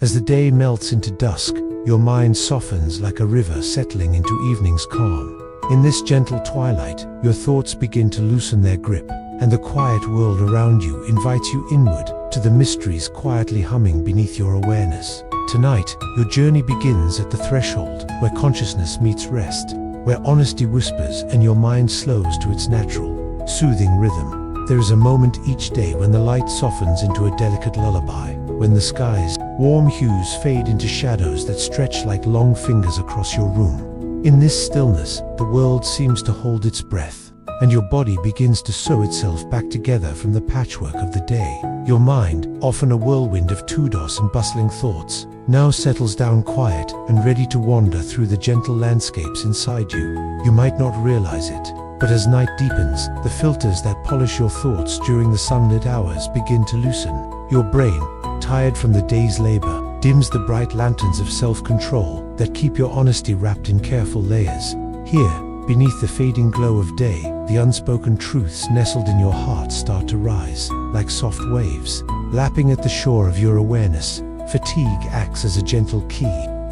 As the day melts into dusk, your mind softens like a river settling into evening's calm. In this gentle twilight, your thoughts begin to loosen their grip, and the quiet world around you invites you inward to the mysteries quietly humming beneath your awareness. Tonight, your journey begins at the threshold, where consciousness meets rest, where honesty whispers and your mind slows to its natural, soothing rhythm. There is a moment each day when the light softens into a delicate lullaby, when the sky's warm hues fade into shadows that stretch like long fingers across your room. In this stillness, the world seems to hold its breath, and your body begins to sew itself back together from the patchwork of the day. Your mind, often a whirlwind of kudos and bustling thoughts, now settles down quiet and ready to wander through the gentle landscapes inside you. You might not realize it, but as night deepens, the filters that polish your thoughts during the sunlit hours begin to loosen. Your brain, tired from the day's labor, dims the bright lanterns of self-control that keep your honesty wrapped in careful layers. Here, beneath the fading glow of day, the unspoken truths nestled in your heart start to rise, like soft waves, lapping at the shore of your awareness. Fatigue acts as a gentle key,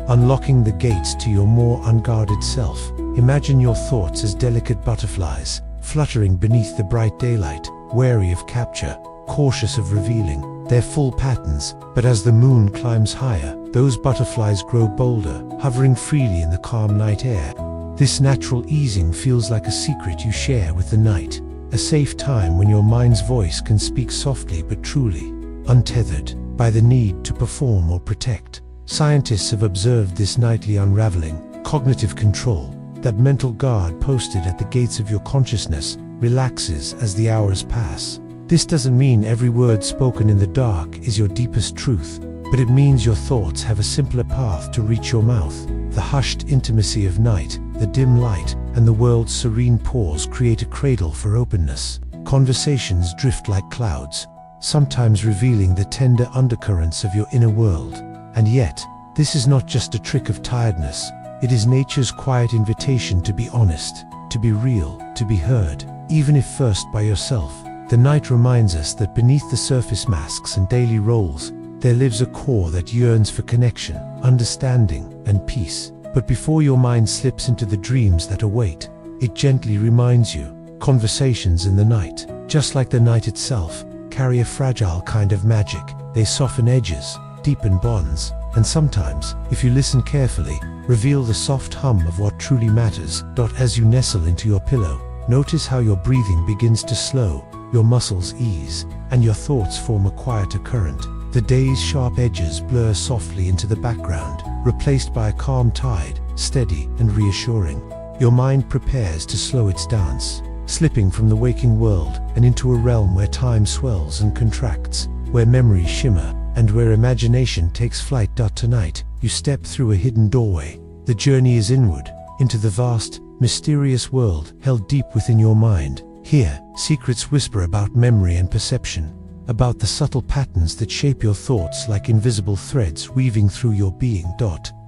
unlocking the gates to your more unguarded self. Imagine your thoughts as delicate butterflies, fluttering beneath the bright daylight, wary of capture, cautious of revealing their full patterns. But as the moon climbs higher, those butterflies grow bolder, hovering freely in the calm night air. This natural easing feels like a secret you share with the night, a safe time when your mind's voice can speak softly but truly, untethered by the need to perform or protect. Scientists have observed this nightly unraveling, cognitive control, that mental guard posted at the gates of your consciousness relaxes as the hours pass. This doesn't mean every word spoken in the dark is your deepest truth, but it means your thoughts have a simpler path to reach your mouth. The hushed intimacy of night, the dim light, and the world's serene pause create a cradle for openness. Conversations drift like clouds, sometimes revealing the tender undercurrents of your inner world. And yet, this is not just a trick of tiredness. It is nature's quiet invitation to be honest, to be real, to be heard, even if first by yourself. The night reminds us that beneath the surface masks and daily roles, there lives a core that yearns for connection, understanding, and peace. But before your mind slips into the dreams that await, it gently reminds you, conversations in the night, just like the night itself, carry a fragile kind of magic. They soften edges, deepen bonds, and sometimes, if you listen carefully, reveal the soft hum of what truly matters. As you nestle into your pillow, notice how your breathing begins to slow, your muscles ease, and your thoughts form a quieter current. The day's sharp edges blur softly into the background, replaced by a calm tide, steady and reassuring. Your mind prepares to slow its dance, slipping from the waking world and into a realm where time swells and contracts, where memories shimmer, and where imagination takes flight. Tonight, you step through a hidden doorway. The journey is inward, into the vast, mysterious world held deep within your mind. Here, secrets whisper about memory and perception, about the subtle patterns that shape your thoughts like invisible threads weaving through your being.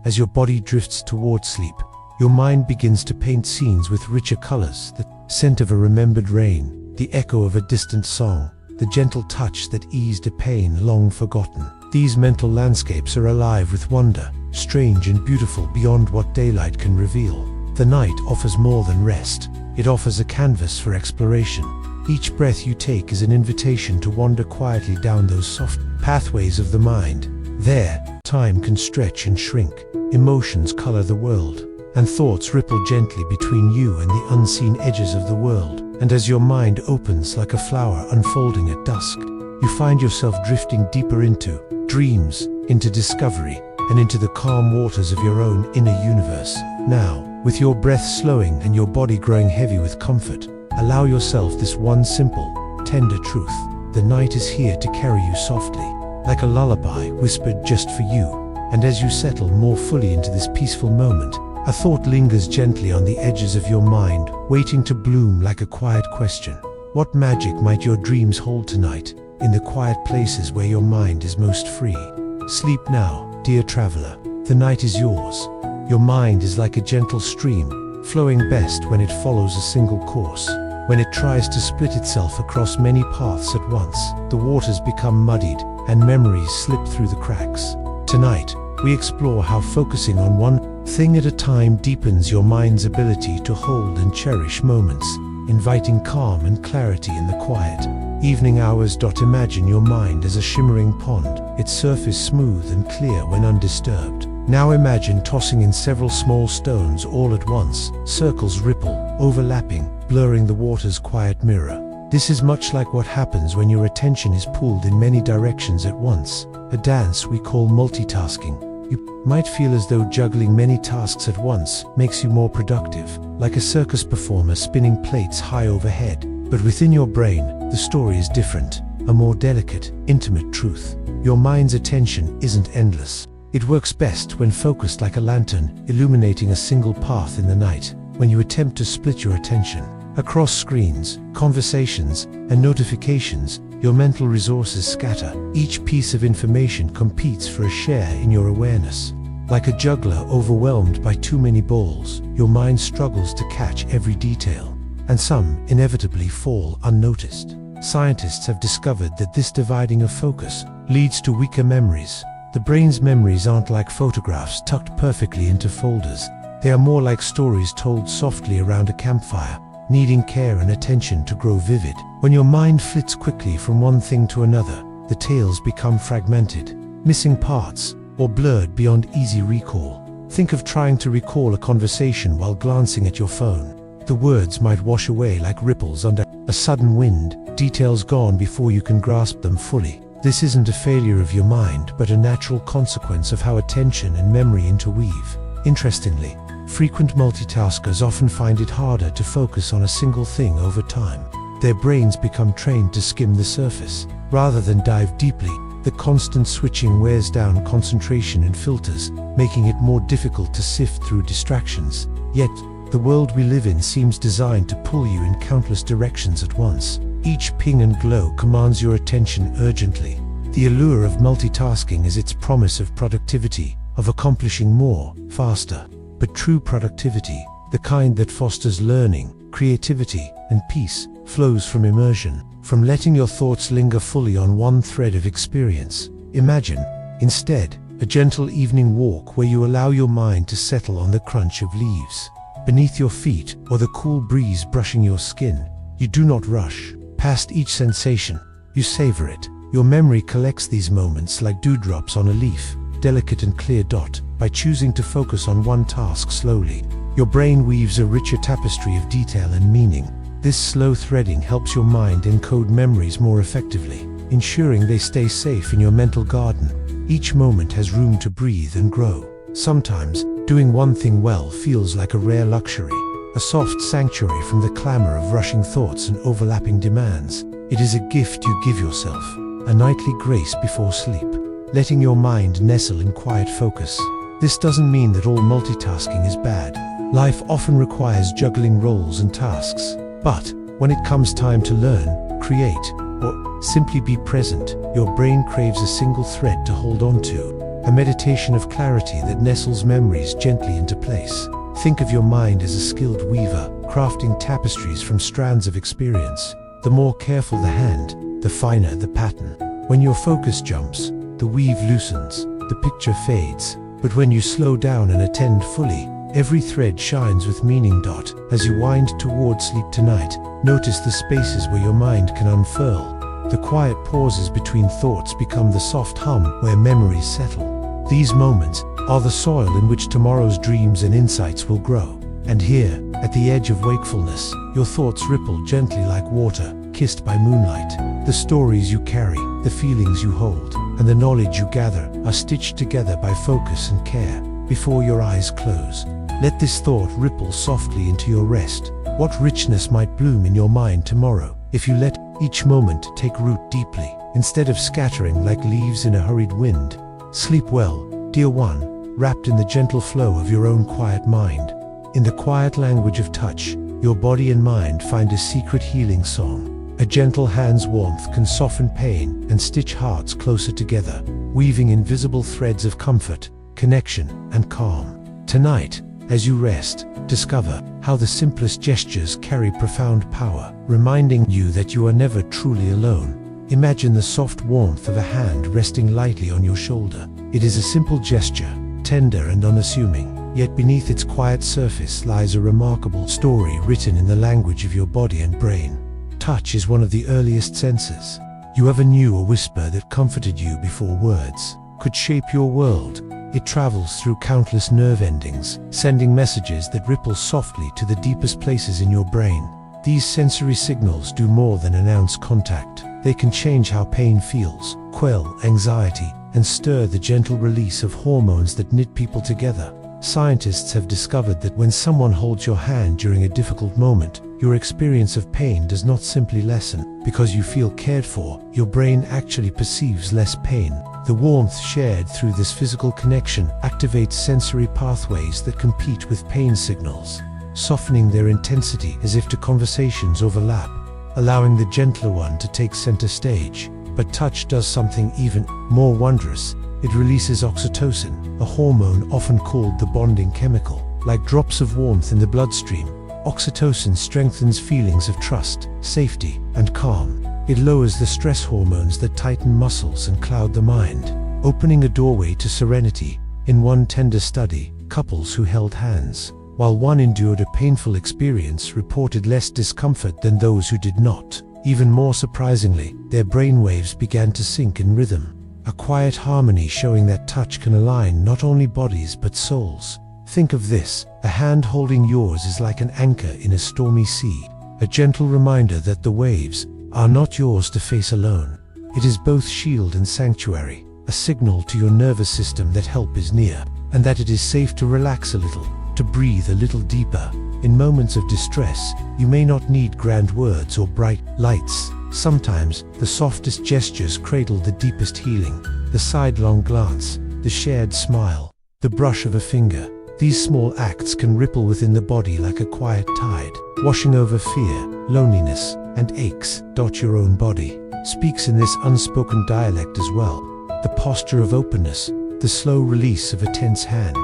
As your body drifts towards sleep, your mind begins to paint scenes with richer colors, the scent of a remembered rain, the echo of a distant song, the gentle touch that eased a pain long forgotten. These mental landscapes are alive with wonder, strange and beautiful beyond what daylight can reveal. The night offers more than rest. It offers a canvas for exploration. Each breath you take is an invitation to wander quietly down those soft pathways of the mind. There, time can stretch and shrink, emotions color the world, and thoughts ripple gently between you and the unseen edges of the world. And as your mind opens like a flower unfolding at dusk, you find yourself drifting deeper into dreams, into discovery, and into the calm waters of your own inner universe. Now, with your breath slowing and your body growing heavy with comfort, allow yourself this one simple, tender truth. The night is here to carry you softly, like a lullaby whispered just for you. And as you settle more fully into this peaceful moment, a thought lingers gently on the edges of your mind, waiting to bloom like a quiet question. What magic might your dreams hold tonight, in the quiet places where your mind is most free? Sleep now, dear traveler. The night is yours. Your mind is like a gentle stream, flowing best when it follows a single course. When it tries to split itself across many paths at once, the waters become muddied and memories slip through the cracks. Tonight, we explore how focusing on one thing at a time deepens your mind's ability to hold and cherish moments, inviting calm and clarity in the quiet evening hours. Imagine your mind as a shimmering pond, its surface smooth and clear when undisturbed. Now imagine tossing in several small stones all at once. Circles ripple, overlapping, blurring the water's quiet mirror. This is much like what happens when your attention is pulled in many directions at once, a dance we call multitasking. You might feel as though juggling many tasks at once makes you more productive, like a circus performer spinning plates high overhead. But within your brain, the story is different, a more delicate, intimate truth. Your mind's attention isn't endless. It works best when focused like a lantern, illuminating a single path in the night. When you attempt to split your attention across screens, conversations, and notifications, your mental resources scatter. Each piece of information competes for a share in your awareness. Like a juggler overwhelmed by too many balls, your mind struggles to catch every detail, and some inevitably fall unnoticed. Scientists have discovered that this dividing of focus leads to weaker memories. The brain's memories aren't like photographs tucked perfectly into folders. They are more like stories told softly around a campfire, needing care and attention to grow vivid. When your mind flits quickly from one thing to another, the tales become fragmented, missing parts, or blurred beyond easy recall. Think of trying to recall a conversation while glancing at your phone. The words might wash away like ripples under a sudden wind, details gone before you can grasp them fully. This isn't a failure of your mind, but a natural consequence of how attention and memory interweave. Interestingly, frequent multitaskers often find it harder to focus on a single thing over time. Their brains become trained to skim the surface, rather than dive deeply. The constant switching wears down concentration and filters, making it more difficult to sift through distractions. Yet, the world we live in seems designed to pull you in countless directions at once. Each ping and glow commands your attention urgently. The allure of multitasking is its promise of productivity, of accomplishing more, faster. But true productivity, the kind that fosters learning, creativity, and peace, flows from immersion, from letting your thoughts linger fully on one thread of experience. Imagine, instead, a gentle evening walk where you allow your mind to settle on the crunch of leaves beneath your feet or the cool breeze brushing your skin. You do not rush past each sensation. You savor it. Your memory collects these moments like dewdrops on a leaf, delicate and clear dot. By choosing to focus on one task slowly, your brain weaves a richer tapestry of detail and meaning. This slow threading helps your mind encode memories more effectively, ensuring they stay safe in your mental garden. Each moment has room to breathe and grow. Sometimes, doing one thing well feels like a rare luxury, a soft sanctuary from the clamor of rushing thoughts and overlapping demands. It is a gift you give yourself, a nightly grace before sleep, letting your mind nestle in quiet focus. This doesn't mean that all multitasking is bad. Life often requires juggling roles and tasks. But when it comes time to learn, create, or simply be present, your brain craves a single thread to hold on to, a meditation of clarity that nestles memories gently into place. Think of your mind as a skilled weaver, crafting tapestries from strands of experience. The more careful the hand, the finer the pattern. When your focus jumps, the weave loosens, the picture fades. But when you slow down and attend fully, every thread shines with meaning. As you wind toward sleep tonight, notice the spaces where your mind can unfurl. The quiet pauses between thoughts become the soft hum where memories settle. These moments are the soil in which tomorrow's dreams and insights will grow. And here, at the edge of wakefulness, your thoughts ripple gently like water, kissed by moonlight. The stories you carry, the feelings you hold, and the knowledge you gather are stitched together by focus and care. Before your eyes close, let this thought ripple softly into your rest. What richness might bloom in your mind tomorrow if you let each moment take root deeply, instead of scattering like leaves in a hurried wind. Sleep well, dear one, wrapped in the gentle flow of your own quiet mind. In the quiet language of touch, your body and mind find a secret healing song. A gentle hand's warmth can soften pain and stitch hearts closer together, weaving invisible threads of comfort, connection, and calm. Tonight, as you rest, discover how the simplest gestures carry profound power, reminding you that you are never truly alone. Imagine the soft warmth of a hand resting lightly on your shoulder, It is a simple gesture, tender and unassuming, yet beneath its quiet surface lies a remarkable story written in the language of your body and brain. Touch is one of the earliest senses. You ever knew a whisper that comforted you before words could shape your world? It travels through countless nerve endings, sending messages that ripple softly to the deepest places in your brain. These sensory signals do more than announce contact. They can change how pain feels, quell anxiety, and stir the gentle release of hormones that knit people together. Scientists have discovered that when someone holds your hand during a difficult moment, your experience of pain does not simply lessen. Because you feel cared for, your brain actually perceives less pain. The warmth shared through this physical connection activates sensory pathways that compete with pain signals, softening their intensity as if two conversations overlap, allowing the gentler one to take center stage. But touch does something even more wondrous. It releases oxytocin, a hormone often called the bonding chemical. Like drops of warmth in the bloodstream, oxytocin strengthens feelings of trust, safety, and calm. It lowers the stress hormones that tighten muscles and cloud the mind, opening a doorway to serenity. In one tender study, couples who held hands, while one endured a painful experience, reported less discomfort than those who did not. Even more surprisingly, their brainwaves began to sync in rhythm, a quiet harmony showing that touch can align not only bodies but souls. Think of this: a hand holding yours is like an anchor in a stormy sea, a gentle reminder that the waves are not yours to face alone. It is both shield and sanctuary, a signal to your nervous system that help is near, and that it is safe to relax a little, to breathe a little deeper. In moments of distress, you may not need grand words or bright lights. Sometimes, the softest gestures cradle the deepest healing. The sidelong glance, the shared smile, the brush of a finger. These small acts can ripple within the body like a quiet tide, washing over fear, loneliness, and aches. Your own body speaks in this unspoken dialect as well. The posture of openness, the slow release of a tense hand,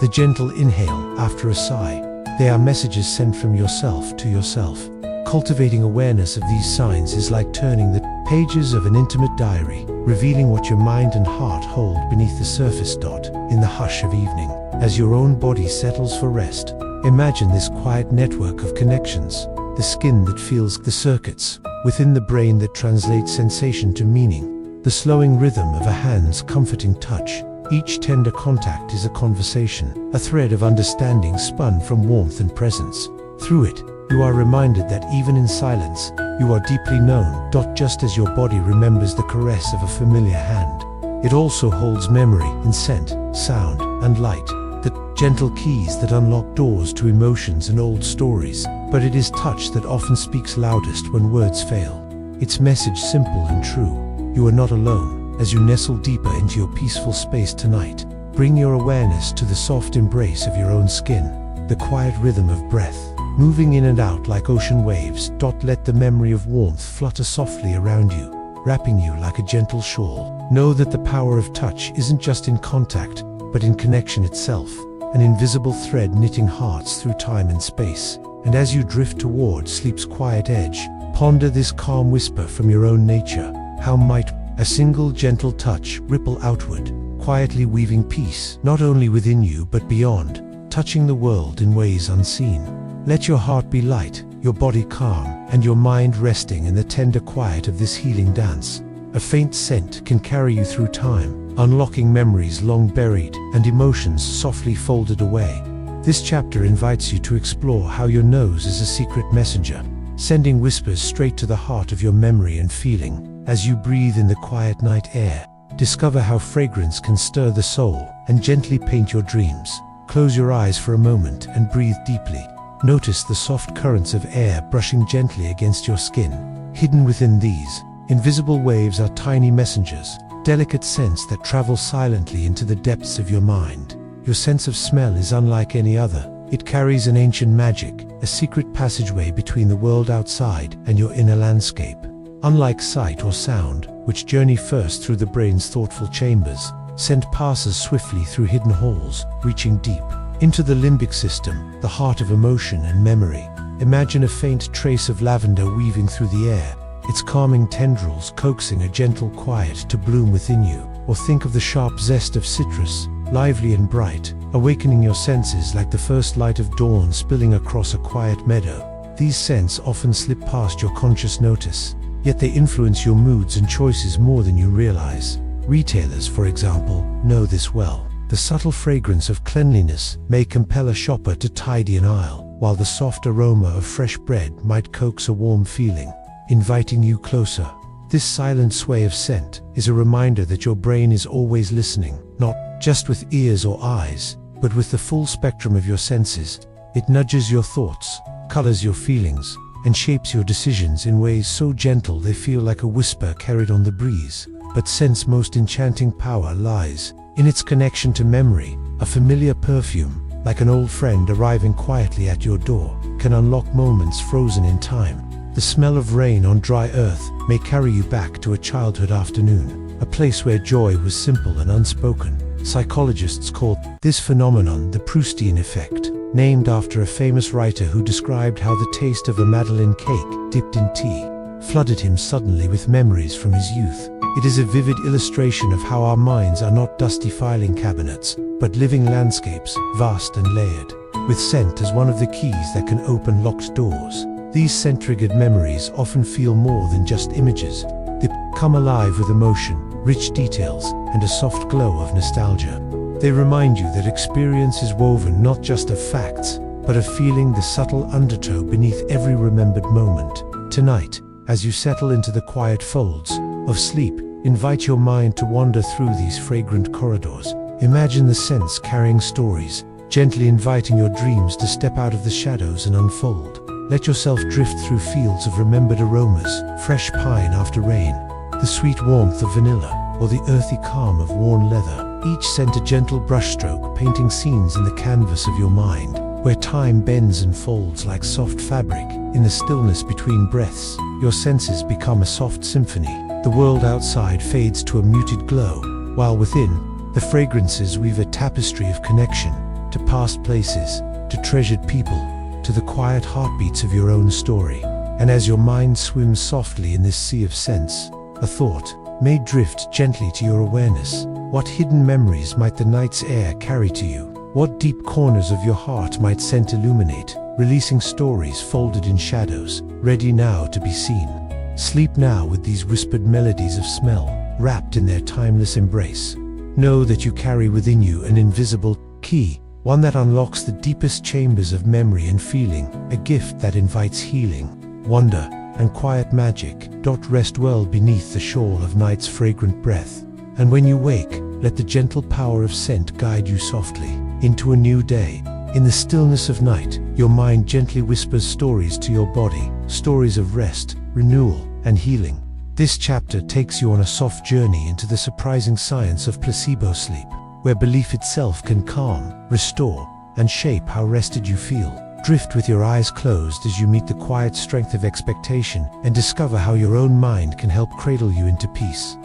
the gentle inhale after a sigh. They are messages sent from yourself to yourself. Cultivating awareness of these signs is like turning the pages of an intimate diary, revealing what your mind and heart hold beneath the surface. In the hush of evening, as your own body settles for rest, imagine this quiet network of connections, the skin that feels the circuits within the brain that translates sensation to meaning, the slowing rhythm of a hand's comforting touch. Each tender contact is a conversation, a thread of understanding spun from warmth and presence. Through it, you are reminded that even in silence, you are deeply known. Just as your body remembers the caress of a familiar hand, it also holds memory in scent, sound, and light, the gentle keys that unlock doors to emotions and old stories. But it is touch that often speaks loudest when words fail. Its message simple and true: you are not alone. As you nestle deeper into your peaceful space tonight, bring your awareness to the soft embrace of your own skin, the quiet rhythm of breath, moving in and out like ocean waves. Let the memory of warmth flutter softly around you, wrapping you like a gentle shawl. Know that the power of touch isn't just in contact, but in connection itself, an invisible thread knitting hearts through time and space. And as you drift toward sleep's quiet edge, ponder this calm whisper from your own nature: how might a single gentle touch ripple outward, quietly weaving peace not only within you but beyond, touching the world in ways unseen. Let your heart be light, your body calm, and your mind resting in the tender quiet of this healing dance. A faint scent can carry you through time, unlocking memories long buried and emotions softly folded away. This chapter invites you to explore how your nose is a secret messenger, sending whispers straight to the heart of your memory and feeling. As you breathe in the quiet night air, discover how fragrance can stir the soul and gently paint your dreams. Close your eyes for a moment and breathe deeply. Notice the soft currents of air brushing gently against your skin. Hidden within these invisible waves are tiny messengers, delicate scents that travel silently into the depths of your mind. Your sense of smell is unlike any other. It carries an ancient magic, a secret passageway between the world outside and your inner landscape. Unlike sight or sound, which journey first through the brain's thoughtful chambers, scent passes swiftly through hidden halls, reaching deep into the limbic system, the heart of emotion and memory. Imagine a faint trace of lavender weaving through the air, its calming tendrils coaxing a gentle quiet to bloom within you. or think of the sharp zest of citrus, lively and bright, awakening your senses like the first light of dawn spilling across a quiet meadow. These scents often slip past your conscious notice, yet they influence your moods and choices more than you realize. Retailers, for example, know this well. The subtle fragrance of cleanliness may compel a shopper to tidy an aisle, while the soft aroma of fresh bread might coax a warm feeling, inviting you closer. This silent sway of scent is a reminder that your brain is always listening, not just with ears or eyes, but with the full spectrum of your senses. It nudges your thoughts, colors your feelings, and shapes your decisions in ways so gentle they feel like a whisper carried on the breeze. But scent's most enchanting power lies in its connection to memory. A familiar perfume, like an old friend arriving quietly at your door, can unlock moments frozen in time. The smell of rain on dry earth may carry you back to a childhood afternoon, a place where joy was simple and unspoken. Psychologists call this phenomenon the Proustian effect, named after a famous writer who described how the taste of a Madeleine cake dipped in tea flooded him suddenly with memories from his youth. It is a vivid illustration of how our minds are not dusty filing cabinets, but living landscapes, vast and layered, with scent as one of the keys that can open locked doors. These scent-triggered memories often feel more than just images. They come alive with emotion, rich details, and a soft glow of nostalgia. They remind you that experience is woven not just of facts, but of feeling, the subtle undertow beneath every remembered moment. Tonight, as you settle into the quiet folds of sleep, invite your mind to wander through these fragrant corridors. Imagine the scents carrying stories, gently inviting your dreams to step out of the shadows and unfold. Let yourself drift through fields of remembered aromas, fresh pine after rain, the sweet warmth of vanilla, or the earthy calm of worn leather. Each scent a gentle brushstroke, painting scenes in the canvas of your mind, where time bends and folds like soft fabric. In the stillness between breaths, your senses become a soft symphony. The world outside fades to a muted glow, while within, the fragrances weave a tapestry of connection to past places, to treasured people, to the quiet heartbeats of your own story. And as your mind swims softly in this sea of scents, a thought may drift gently to your awareness. What hidden memories might the night's air carry to you? What deep corners of your heart might scent illuminate, releasing stories folded in shadows, ready now to be seen? Sleep now with these whispered melodies of smell, wrapped in their timeless embrace. Know that you carry within you an invisible key, one that unlocks the deepest chambers of memory and feeling, a gift that invites healing, wonder, and quiet magic. Rest well beneath the shawl of night's fragrant breath. And when you wake, let the gentle power of scent guide you softly into a new day. In the stillness of night, your mind gently whispers stories to your body, stories of rest, renewal, and healing. This chapter takes you on a soft journey into the surprising science of placebo sleep, where belief itself can calm, restore, and shape how rested you feel. Drift with your eyes closed as you meet the quiet strength of expectation and discover how your own mind can help cradle you into peace.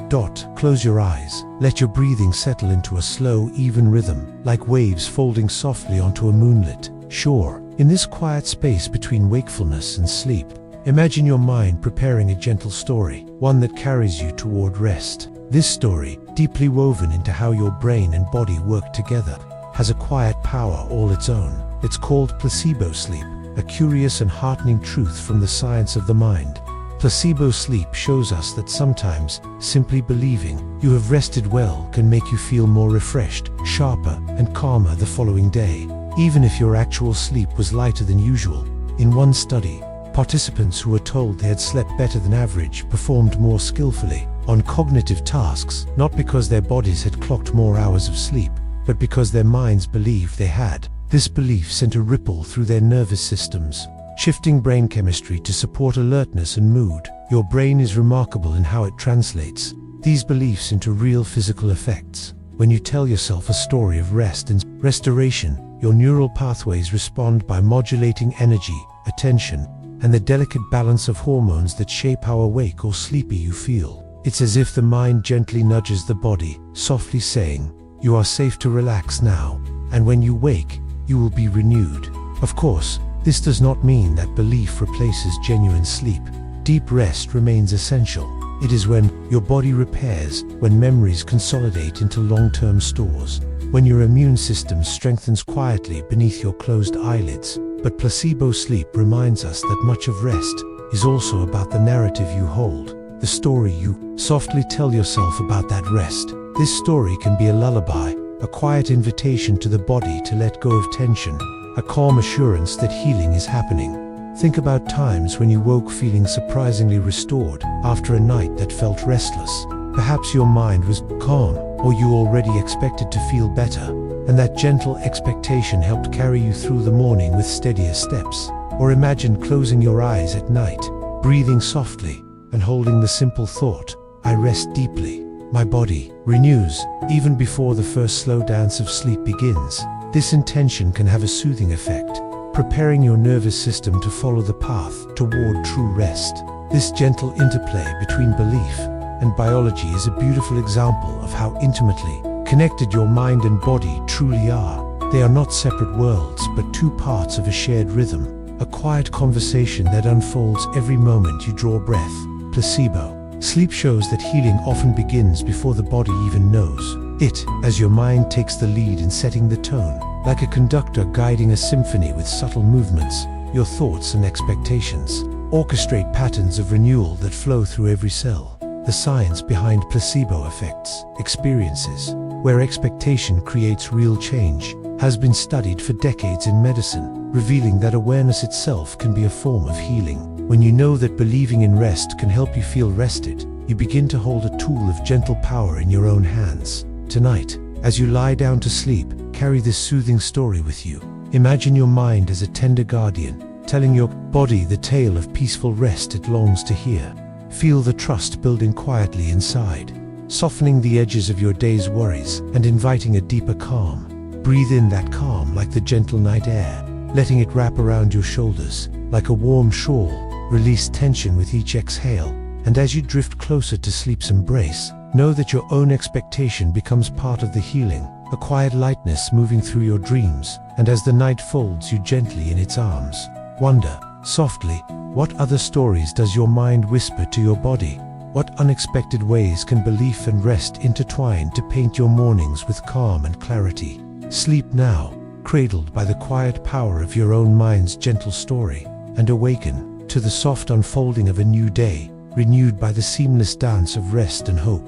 Close your eyes. Let your breathing settle into a slow, even rhythm, like waves folding softly onto a moonlit shore. In this quiet space between wakefulness and sleep, imagine your mind preparing a gentle story, one that carries you toward rest. This story, deeply woven into how your brain and body work together, has a quiet power all its own. It's called placebo sleep, a curious and heartening truth from the science of the mind. Placebo sleep shows us that sometimes, simply believing you have rested well can make you feel more refreshed, sharper, and calmer the following day, even if your actual sleep was lighter than usual. In one study, participants who were told they had slept better than average performed more skillfully on cognitive tasks, not because their bodies had clocked more hours of sleep, but because their minds believed they had. This belief sent a ripple through their nervous systems, shifting brain chemistry to support alertness and mood. Your brain is remarkable in how it translates these beliefs into real physical effects. When you tell yourself a story of rest and restoration, your neural pathways respond by modulating energy, attention, and the delicate balance of hormones that shape how awake or sleepy you feel. It's as if the mind gently nudges the body, softly saying, "You are safe to relax now, and when you wake, you will be renewed." Of course, this does not mean that belief replaces genuine sleep. Deep rest remains essential. It is when your body repairs, when memories consolidate into long-term stores, when your immune system strengthens quietly beneath your closed eyelids. But placebo sleep reminds us that much of rest is also about the narrative you hold, the story you softly tell yourself about that rest. This story can be a lullaby, a quiet invitation to the body to let go of tension, a calm assurance that healing is happening. Think about times when you woke feeling surprisingly restored after a night that felt restless. Perhaps your mind was calm, or you already expected to feel better, and that gentle expectation helped carry you through the morning with steadier steps. Or imagine closing your eyes at night, breathing softly, and holding the simple thought, I rest deeply. My body renews even before the first slow dance of sleep begins. This intention can have a soothing effect, preparing your nervous system to follow the path toward true rest. This gentle interplay between belief and biology is a beautiful example of how intimately connected your mind and body truly are. They are not separate worlds, but two parts of a shared rhythm, a quiet conversation that unfolds every moment you draw breath. Placebo sleep shows that healing often begins before the body even knows it, as your mind takes the lead in setting the tone. Like a conductor guiding a symphony with subtle movements, your thoughts and expectations orchestrate patterns of renewal that flow through every cell. The science behind placebo effects, experiences where expectation creates real change, has been studied for decades in medicine, revealing that awareness itself can be a form of healing. When you know that believing in rest can help you feel rested, you begin to hold a tool of gentle power in your own hands. Tonight, as you lie down to sleep, carry this soothing story with you. Imagine your mind as a tender guardian, telling your body the tale of peaceful rest it longs to hear. Feel the trust building quietly inside, softening the edges of your day's worries and inviting a deeper calm. Breathe in that calm like the gentle night air, letting it wrap around your shoulders like a warm shawl. Release tension with each exhale, and as you drift closer to sleep's embrace, know that your own expectation becomes part of the healing, a quiet lightness moving through your dreams, and as the night folds you gently in its arms, wonder, softly, what other stories does your mind whisper to your body? What unexpected ways can belief and rest intertwine to paint your mornings with calm and clarity? Sleep now, cradled by the quiet power of your own mind's gentle story, and awaken to the soft unfolding of a new day, renewed by the seamless dance of rest and hope.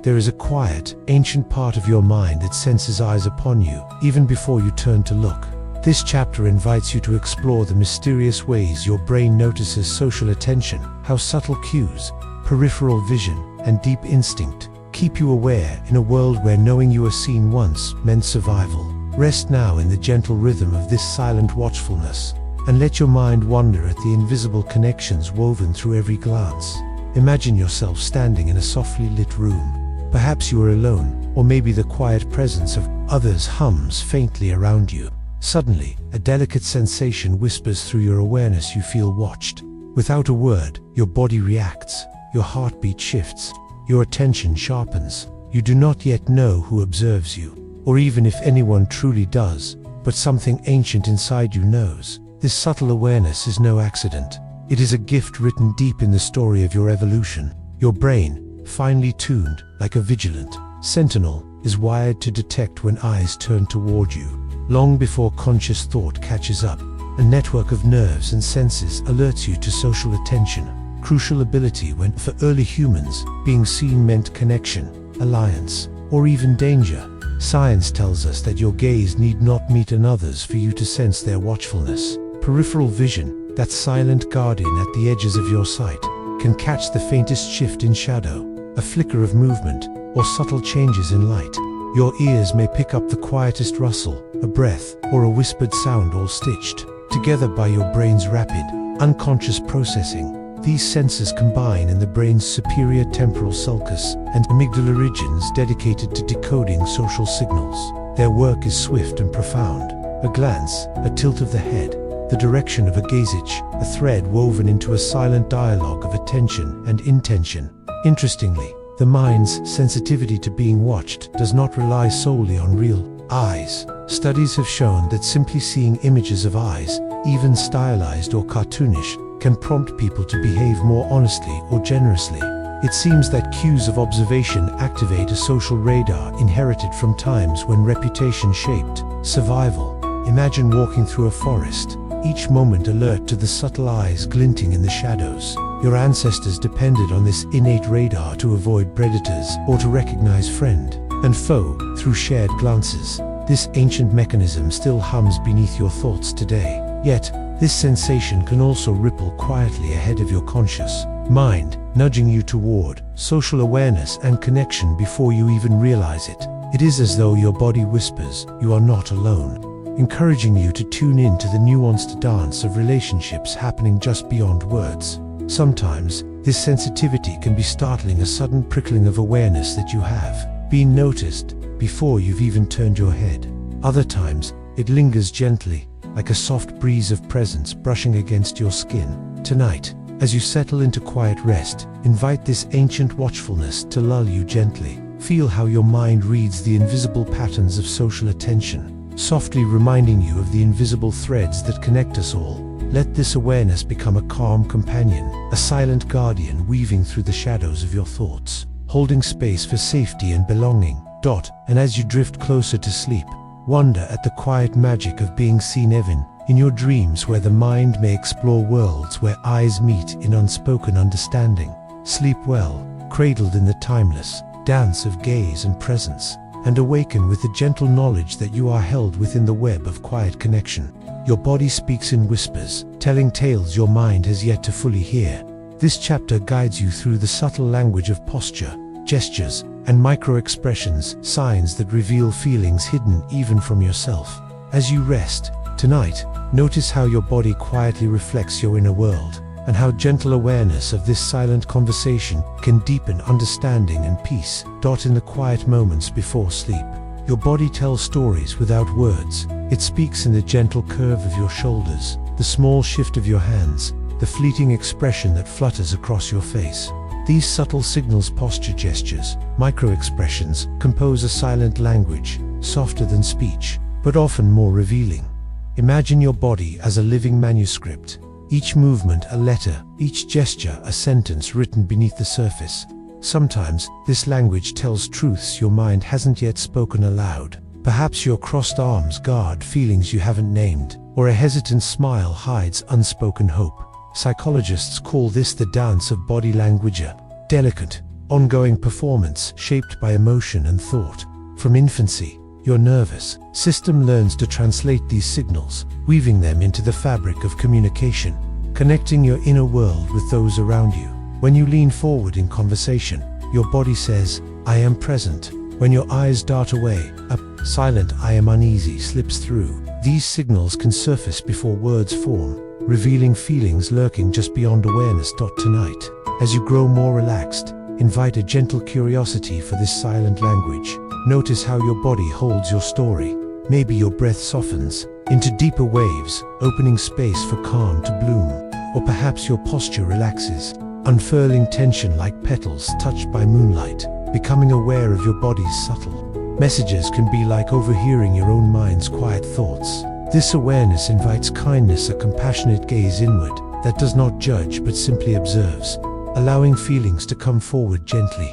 There is a quiet, ancient part of your mind that senses eyes upon you, even before you turn to look. This chapter invites you to explore the mysterious ways your brain notices social attention, how subtle cues, peripheral vision, and deep instinct keep you aware in a world where knowing you are seen once meant survival. Rest now in the gentle rhythm of this silent watchfulness, and let your mind wander at the invisible connections woven through every glance. Imagine yourself standing in a softly lit room. Perhaps you are alone, or maybe the quiet presence of others hums faintly around you. Suddenly, a delicate sensation whispers through your awareness. You feel watched. Without a word, your body reacts, your heartbeat shifts, your attention sharpens. You do not yet know who observes you, or even if anyone truly does, but something ancient inside you knows. This subtle awareness is no accident. It is a gift written deep in the story of your evolution. Your brain, finely tuned like a vigilant sentinel, is wired to detect when eyes turn toward you. Long before conscious thought catches up, a network of nerves and senses alerts you to social attention. Crucial ability when, for early humans, being seen meant connection, alliance, or even danger. Science tells us that your gaze need not meet another's for you to sense their watchfulness. Peripheral vision, that silent guardian at the edges of your sight, can catch the faintest shift in shadow, a flicker of movement, or subtle changes in light. Your ears may pick up the quietest rustle, a breath, or a whispered sound, all stitched together by your brain's rapid, unconscious processing. These senses combine in the brain's superior temporal sulcus and amygdala regions dedicated to decoding social signals. Their work is swift and profound. A glance, a tilt of the head, the direction of a gaze, a thread woven into a silent dialogue of attention and intention. Interestingly, the mind's sensitivity to being watched does not rely solely on real eyes. Studies have shown that simply seeing images of eyes, even stylized or cartoonish, can prompt people to behave more honestly or generously. It seems that cues of observation activate a social radar inherited from times when reputation shaped survival. Imagine walking through a forest, each moment alert to the subtle eyes glinting in the shadows. Your ancestors depended on this innate radar to avoid predators or to recognize friend and foe through shared glances. This ancient mechanism still hums beneath your thoughts today. Yet, this sensation can also ripple quietly ahead of your conscious mind, nudging you toward social awareness and connection before you even realize it. It is as though your body whispers, "You are not alone," encouraging you to tune in to the nuanced dance of relationships happening just beyond words. Sometimes, this sensitivity can be startling, a sudden prickling of awareness that you have been noticed before you've even turned your head. Other times, it lingers gently, like a soft breeze of presence brushing against your skin. Tonight, as you settle into quiet rest, invite this ancient watchfulness to lull you gently. Feel how your mind reads the invisible patterns of social attention, softly reminding you of the invisible threads that connect us all. Let this awareness become a calm companion, a silent guardian weaving through the shadows of your thoughts, holding space for safety and belonging. And as you drift closer to sleep, wonder at the quiet magic of being seen even in your dreams, where the mind may explore worlds where eyes meet in unspoken understanding. Sleep well, cradled in the timeless dance of gaze and presence, and awaken with the gentle knowledge that you are held within the web of quiet connection. Your body speaks in whispers, telling tales your mind has yet to fully hear. This chapter guides you through the subtle language of posture, gestures, and micro-expressions, signs that reveal feelings hidden even from yourself. As you rest tonight, notice how your body quietly reflects your inner world, and how gentle awareness of this silent conversation can deepen understanding and peace. In the quiet moments before sleep, your body tells stories without words. It speaks in the gentle curve of your shoulders, the small shift of your hands, the fleeting expression that flutters across your face. These subtle signals, posture, gestures, micro-expressions, compose a silent language, softer than speech, but often more revealing. Imagine your body as a living manuscript, each movement a letter, each gesture a sentence written beneath the surface. Sometimes, this language tells truths your mind hasn't yet spoken aloud. Perhaps your crossed arms guard feelings you haven't named, or a hesitant smile hides unspoken hope. Psychologists call this the dance of body language, a delicate, ongoing performance shaped by emotion and thought. From infancy, your nervous system learns to translate these signals, weaving them into the fabric of communication, connecting your inner world with those around you. When you lean forward in conversation, your body says, "I am present." When your eyes dart away, a silent "I am uneasy" slips through. These signals can surface before words form, revealing feelings lurking just beyond awareness. Tonight, as you grow more relaxed, invite a gentle curiosity for this silent language. Notice how your body holds your story. Maybe your breath softens into deeper waves, opening space for calm to bloom. Or perhaps your posture relaxes, unfurling tension like petals touched by moonlight. Becoming aware of your body's subtle messages can be like overhearing your own mind's quiet thoughts. This awareness invites kindness, a compassionate gaze inward that does not judge but simply observes, allowing feelings to come forward gently.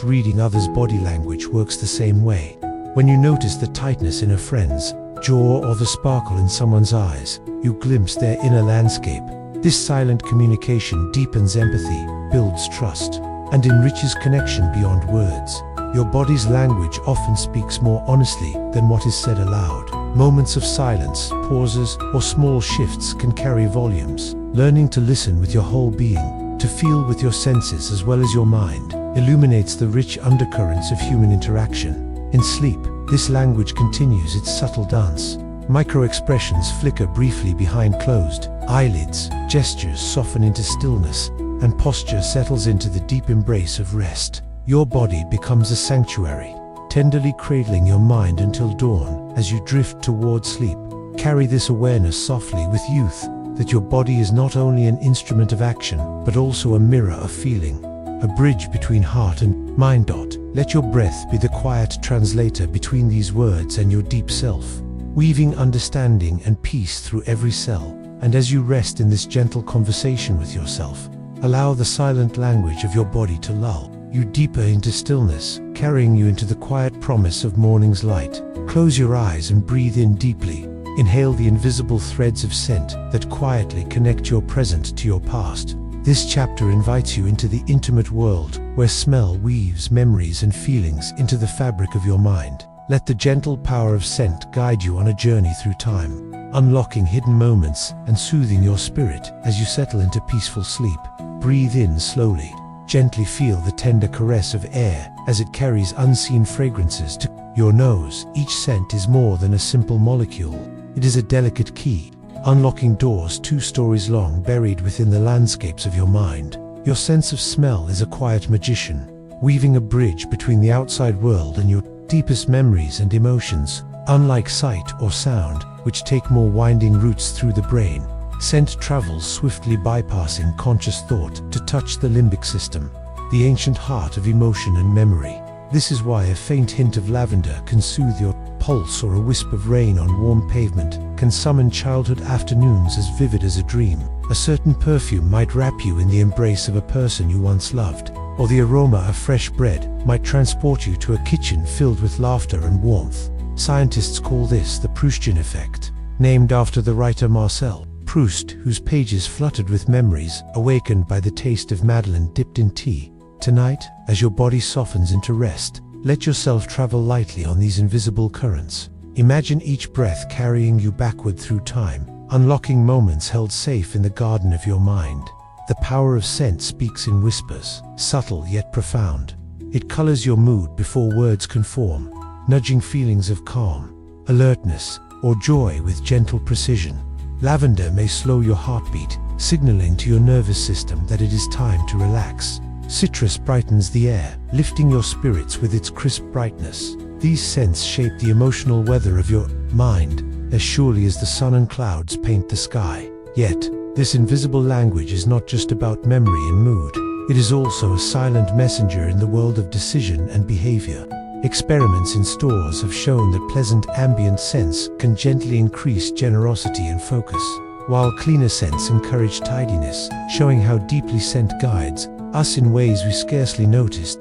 Reading others' body language works the same way. When you notice the tightness in a friend's jaw or the sparkle in someone's eyes, you glimpse their inner landscape. This silent communication deepens empathy, builds trust, and enriches connection beyond words. Your body's language often speaks more honestly than what is said aloud. Moments of silence, pauses, or small shifts can carry volumes. Learning to listen with your whole being, to feel with your senses as well as your mind, illuminates the rich undercurrents of human interaction. In sleep, this language continues its subtle dance. Micro-expressions flicker briefly behind closed eyelids, gestures soften into stillness, and posture settles into the deep embrace of rest. Your body becomes a sanctuary, tenderly cradling your mind until dawn. As you drift toward sleep, carry this awareness softly with youth, that your body is not only an instrument of action, but also a mirror of feeling, a bridge between heart and mind. Let your breath be the quiet translator between these words and your deep self, weaving understanding and peace through every cell. And as you rest in this gentle conversation with yourself, Allow the silent language of your body to lull you deeper into stillness, carrying you into the quiet promise of morning's light. Close your eyes and breathe in deeply. Inhale the invisible threads of scent that quietly connect your present to your past. This chapter invites you into the intimate world where smell weaves memories and feelings into the fabric of your mind. Let the gentle power of scent guide you on a journey through time, unlocking hidden moments and soothing your spirit as you settle into peaceful sleep. Breathe in slowly. Gently feel the tender caress of air as it carries unseen fragrances to your nose. Each scent is more than a simple molecule. It is a delicate key, unlocking doors 2 stories long buried within the landscapes of your mind. Your sense of smell is a quiet magician, weaving a bridge between the outside world and your deepest memories and emotions. Unlike sight or sound, which take more winding routes through the brain, scent travels swiftly, bypassing conscious thought to touch the limbic system, the ancient heart of emotion and memory. This is why a faint hint of lavender can soothe your pulse, or a wisp of rain on warm pavement can summon childhood afternoons as vivid as a dream. A certain perfume might wrap you in the embrace of a person you once loved, or the aroma of fresh bread might transport you to a kitchen filled with laughter and warmth. Scientists call this the Proustian effect, named after the writer Marcel Proust, whose pages fluttered with memories awakened by the taste of Madeleine dipped in tea. Tonight, as your body softens into rest, let yourself travel lightly on these invisible currents. Imagine each breath carrying you backward through time, unlocking moments held safe in the garden of your mind. The power of scent speaks in whispers, subtle yet profound. It colors your mood before words can form, nudging feelings of calm, alertness, or joy with gentle precision. Lavender may slow your heartbeat, signaling to your nervous system that it is time to relax. Citrus brightens the air, lifting your spirits with its crisp brightness. These scents shape the emotional weather of your mind, as surely as the sun and clouds paint the sky. Yet, this invisible language is not just about memory and mood. It is also a silent messenger in the world of decision and behavior. Experiments in stores have shown that pleasant ambient scents can gently increase generosity and focus, while cleaner scents encourage tidiness, showing how deeply scent guides us in ways we scarcely notice.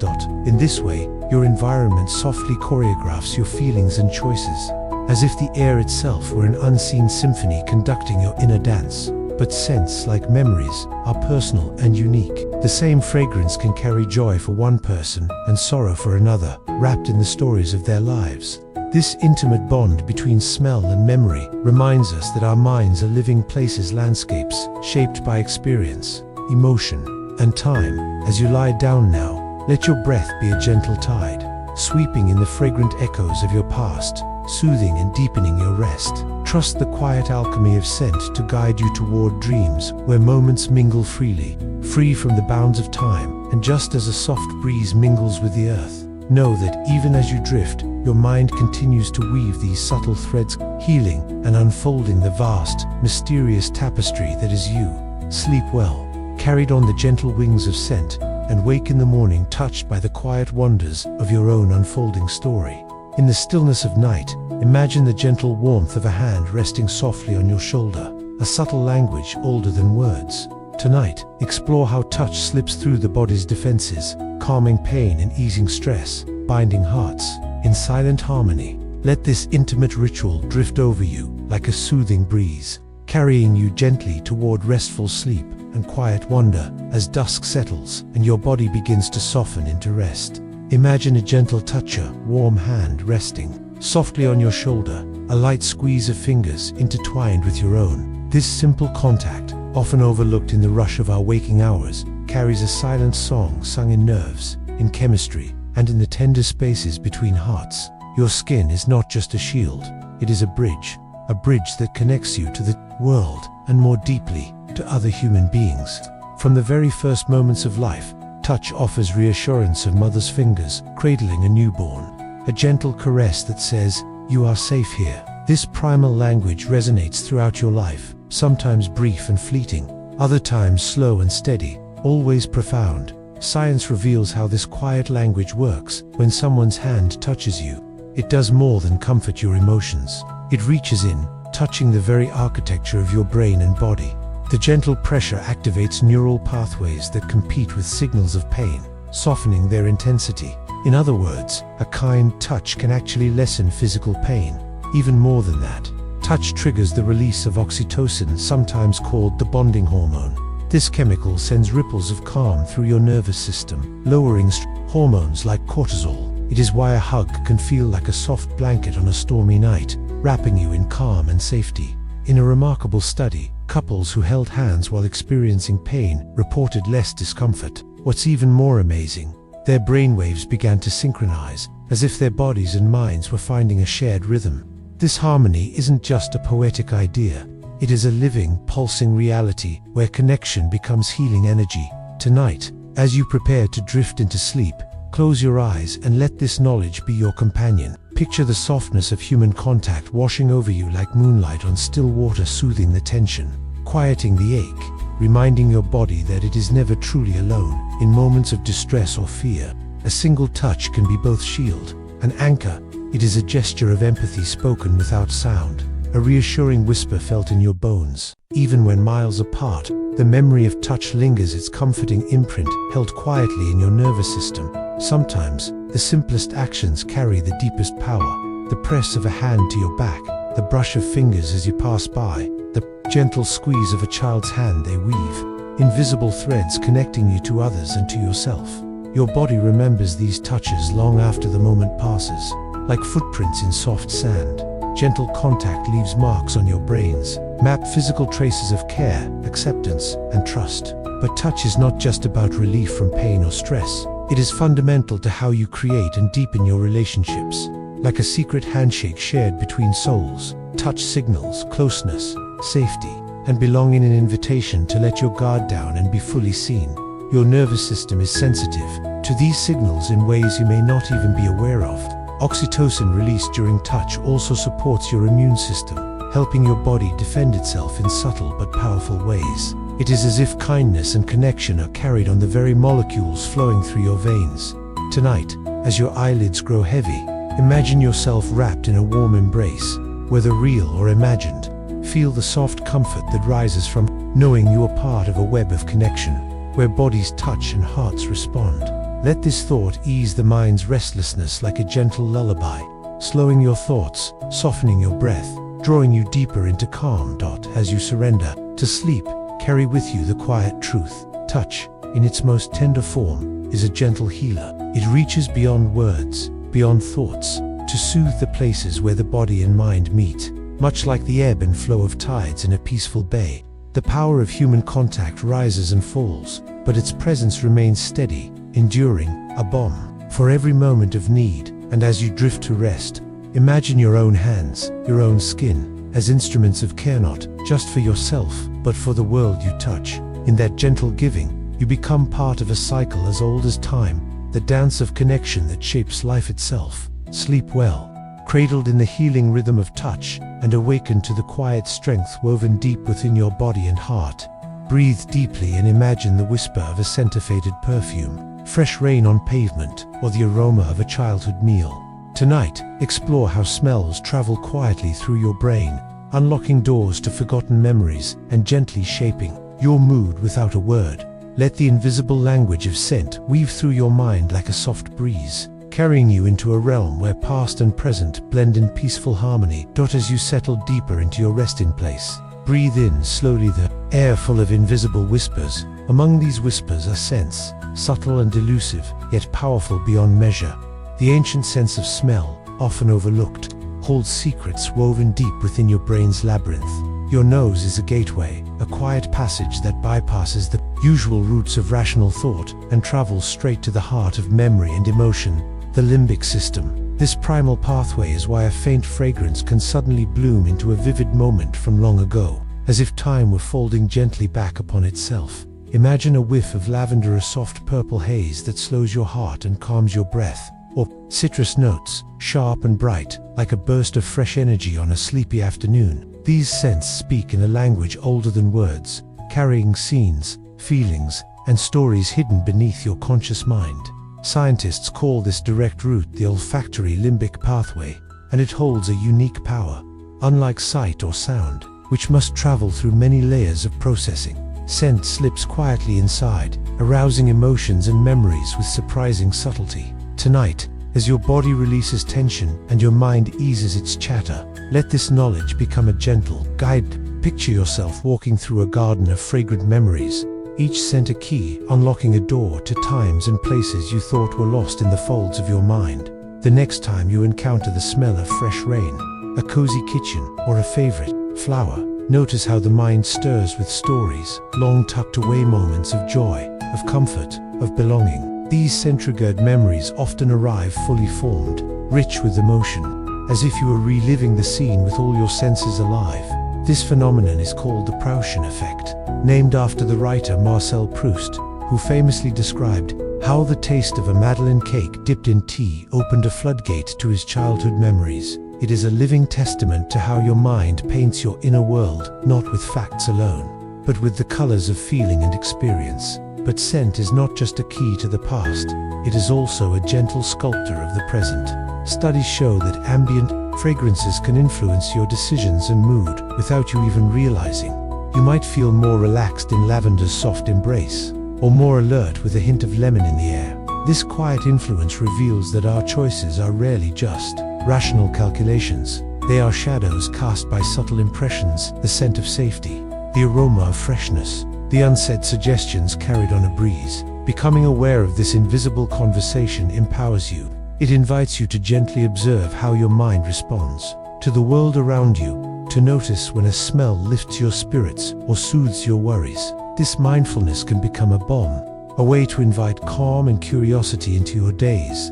In this way, your environment softly choreographs your feelings and choices, as if the air itself were an unseen symphony conducting your inner dance. But scents, like memories, are personal and unique. The same fragrance can carry joy for one person and sorrow for another, wrapped in the stories of their lives. This intimate bond between smell and memory reminds us that our minds are living places, landscapes shaped by experience, emotion, and time. As you lie down now, let your breath be a gentle tide, sweeping in the fragrant echoes of your past, soothing and deepening your rest. Trust the quiet alchemy of scent to guide you toward dreams where moments mingle freely, free from the bounds of time. And just as a soft breeze mingles with the earth, know that even as you drift, your mind continues to weave these subtle threads, healing and unfolding the vast, mysterious tapestry that is you. Sleep well, carried on the gentle wings of scent, and wake in the morning touched by the quiet wonders of your own unfolding story. In the stillness of night, imagine the gentle warmth of a hand resting softly on your shoulder, a subtle language older than words. Tonight, explore how touch slips through the body's defenses, calming pain and easing stress, binding hearts in silent harmony. Let this intimate ritual drift over you like a soothing breeze, carrying you gently toward restful sleep and quiet wonder. As dusk settles and your body begins to soften into rest, imagine a gentle touch, a warm hand resting softly on your shoulder, a light squeeze of fingers intertwined with your own. This simple contact, often overlooked in the rush of our waking hours, carries a silent song sung in nerves, in chemistry, and in the tender spaces between hearts. Your skin is not just a shield, it is a bridge that connects you to the world and more deeply to other human beings. From the very first moments of life, touch offers reassurance of mother's fingers cradling a newborn, a gentle caress that says, "You are safe here." This primal language resonates throughout your life, sometimes brief and fleeting, other times slow and steady, always profound. Science reveals how this quiet language works. When someone's hand touches you, it does more than comfort your emotions. It reaches in, touching the very architecture of your brain and body. The gentle pressure activates neural pathways that compete with signals of pain, softening their intensity. In other words, a kind touch can actually lessen physical pain. Even more than that, touch triggers the release of oxytocin, sometimes called the bonding hormone. This chemical sends ripples of calm through your nervous system, lowering hormones like cortisol. It is why a hug can feel like a soft blanket on a stormy night, wrapping you in calm and safety. In a remarkable study, couples who held hands while experiencing pain reported less discomfort. What's even more amazing, their brainwaves began to synchronize, as if their bodies and minds were finding a shared rhythm. This harmony isn't just a poetic idea. It is a living, pulsing reality where connection becomes healing energy. Tonight, as you prepare to drift into sleep, close your eyes and let this knowledge be your companion. Picture the softness of human contact washing over you like moonlight on still water, soothing the tension, quieting the ache, reminding your body that it is never truly alone. In moments of distress or fear, a single touch can be both shield and anchor. It is a gesture of empathy spoken without sound, a reassuring whisper felt in your bones. Even when miles apart, the memory of touch lingers, its comforting imprint held quietly in your nervous system. Sometimes, the simplest actions carry the deepest power. The press of a hand to your back, the brush of fingers as you pass by, the gentle squeeze of a child's hand they weave, invisible threads connecting you to others and to yourself. Your body remembers these touches long after the moment passes. Like footprints in soft sand, gentle contact leaves marks on your brains, map physical traces of care, acceptance, and trust. But touch is not just about relief from pain or stress. It is fundamental to how you create and deepen your relationships. Like a secret handshake shared between souls, touch signals closeness, safety, and belonging, an invitation to let your guard down and be fully seen. Your nervous system is sensitive to these signals in ways you may not even be aware of. Oxytocin released during touch also supports your immune system, helping your body defend itself in subtle but powerful ways. It is as if kindness and connection are carried on the very molecules flowing through your veins. Tonight, as your eyelids grow heavy, imagine yourself wrapped in a warm embrace, whether real or imagined. Feel the soft comfort that rises from knowing you are part of a web of connection, where bodies touch and hearts respond. Let this thought ease the mind's restlessness like a gentle lullaby, slowing your thoughts, softening your breath, drawing you deeper into calm. As you surrender to sleep, carry with you the quiet truth. Touch, in its most tender form, is a gentle healer. It reaches beyond words, beyond thoughts, to soothe the places where the body and mind meet. Much like the ebb and flow of tides in a peaceful bay, the power of human contact rises and falls, but its presence remains steady, enduring, a balm for every moment of need. And as you drift to rest, imagine your own hands, your own skin, as instruments of care, not just for yourself, but for the world you touch. In that gentle giving, you become part of a cycle as old as time, the dance of connection that shapes life itself. Sleep well, cradled in the healing rhythm of touch, and awaken to the quiet strength woven deep within your body and heart. Breathe deeply and imagine the whisper of a scent-faded perfume, fresh rain on pavement, or the aroma of a childhood meal. Tonight, explore how smells travel quietly through your brain, unlocking doors to forgotten memories and gently shaping your mood without a word. Let the invisible language of scent weave through your mind like a soft breeze, carrying you into a realm where past and present blend in peaceful harmony. As you settle deeper into your resting place, breathe in slowly the air full of invisible whispers. Among these whispers are scents, subtle and elusive, yet powerful beyond measure. The ancient sense of smell, often overlooked, holds secrets woven deep within your brain's labyrinth. Your nose is a gateway, a quiet passage that bypasses the usual routes of rational thought and travels straight to the heart of memory and emotion, the limbic system. This primal pathway is why a faint fragrance can suddenly bloom into a vivid moment from long ago, as if time were folding gently back upon itself. Imagine a whiff of lavender, a soft purple haze that slows your heart and calms your breath, or citrus notes, sharp and bright, like a burst of fresh energy on a sleepy afternoon. These scents speak in a language older than words, carrying scenes, feelings, and stories hidden beneath your conscious mind. Scientists call this direct route the olfactory limbic pathway, and it holds a unique power. Unlike sight or sound, which must travel through many layers of processing. Scent slips quietly inside, arousing emotions and memories with surprising subtlety. Tonight, as your body releases tension and your mind eases its chatter, let this knowledge become a gentle guide. Picture yourself walking through a garden of fragrant memories, each scent a key, unlocking a door to times and places you thought were lost in the folds of your mind. The next time you encounter the smell of fresh rain, a cozy kitchen, or a favorite flower, notice how the mind stirs with stories, long tucked away moments of joy, of comfort, of belonging. These centrifugal memories often arrive fully formed, rich with emotion, as if you were reliving the scene with all your senses alive. This phenomenon is called the Prussian effect, named after the writer Marcel Proust, who famously described how the taste of a Madeleine cake dipped in tea opened a floodgate to his childhood memories. It is a living testament to how your mind paints your inner world, not with facts alone, but with the colors of feeling and experience. But scent is not just a key to the past, it is also a gentle sculptor of the present. Studies show that ambient fragrances can influence your decisions and mood without you even realizing. You might feel more relaxed in lavender's soft embrace, or more alert with a hint of lemon in the air. This quiet influence reveals that our choices are rarely just rational calculations. They are shadows cast by subtle impressions, the scent of safety, the aroma of freshness, the unsaid suggestions carried on a breeze. Becoming aware of this invisible conversation empowers you. It invites you to gently observe how your mind responds to the world around you, to notice when a smell lifts your spirits or soothes your worries. This mindfulness can become a balm, a way to invite calm and curiosity into your days.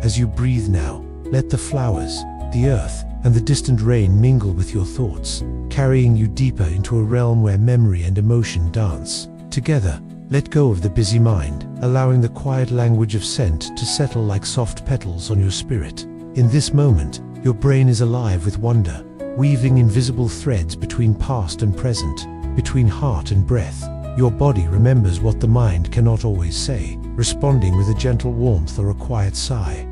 As you breathe now, let the flowers, the earth, and the distant rain mingle with your thoughts, carrying you deeper into a realm where memory and emotion dance. Together, let go of the busy mind, allowing the quiet language of scent to settle like soft petals on your spirit. In this moment, your brain is alive with wonder, weaving invisible threads between past and present, between heart and breath. Your body remembers what the mind cannot always say, responding with a gentle warmth or a quiet sigh.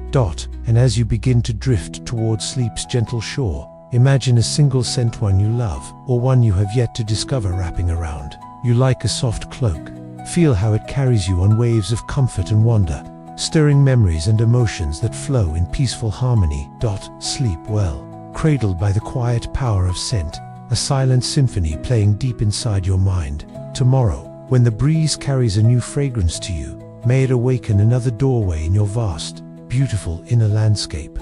And as you begin to drift towards sleep's gentle shore, imagine a single scent, one you love, or one you have yet to discover, wrapping around you like a soft cloak. Feel how it carries you on waves of comfort and wonder, stirring memories and emotions that flow in peaceful harmony. Sleep well, cradled by the quiet power of scent, a silent symphony playing deep inside your mind. Tomorrow, when the breeze carries a new fragrance to you, may it awaken another doorway in your vast, beautiful inner landscape.